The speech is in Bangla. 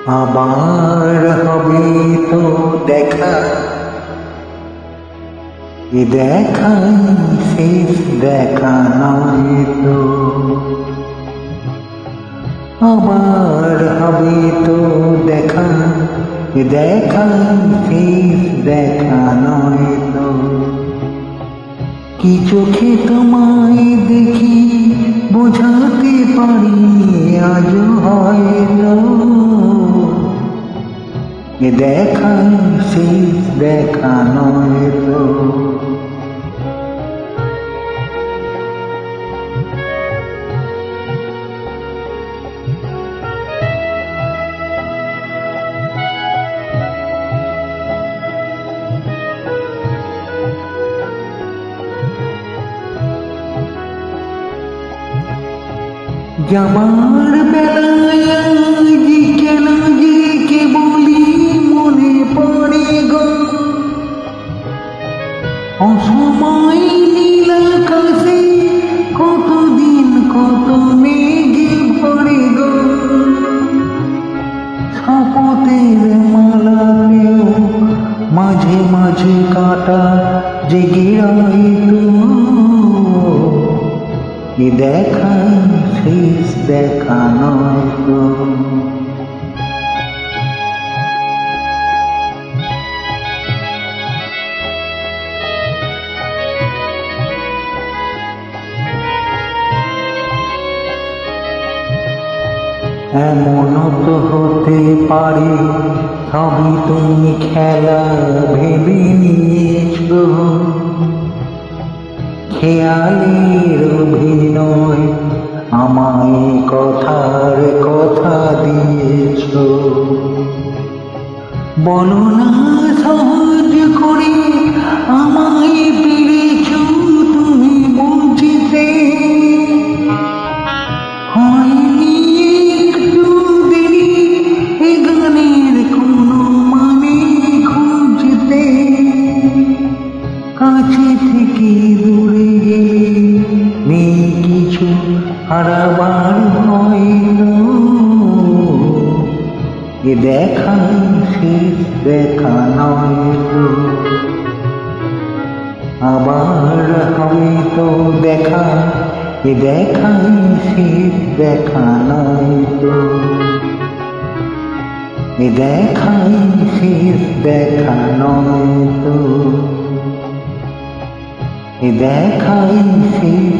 আবার হবে তো দেখা, এ দেখাই শেষ দেখা নয় তো। আবার হবে তো দেখা, এ দেখাই শেষ দেখা নয় তো। কি চোখে তোমায় দেখি বোঝাতে পারি আজ হয়তো, এ দেখাই শেষ দেখা নয় তো। যাবার বেলায় আজি কেন যে কে বলি মনে পড়ে গো, অসময় নীল আকাশে কতদিন কত মেঘে পড়ে গো। শপথের মালাতেও মাঝে মাঝে কাটা জেগে রইতো, এ দেখাই শেষ দেখা নয় তো। এমন তো হতে পারে সবই তুমি খেলা ভেবে নিয়েছো, খেয়ালের অভিনয় আমায় কথার কথা দিয়েছ। বলো না সহজ করে আমায় পেরেছ তুমি বুঝতে, হয়নি একটু দেরি এ গানের কোনো মানে খুঁজতে। কাছে থেকে দূরে গেলে নেই কিছু হারাবার হইল, এ দেখাই শেষ দেখা নয় তো। আবার হবে তো দেখা, এ দেখাই শেষ দেখা নয় তো। এ দেখাই শেষ দেখা নয় তো। এ দেখাই শেষ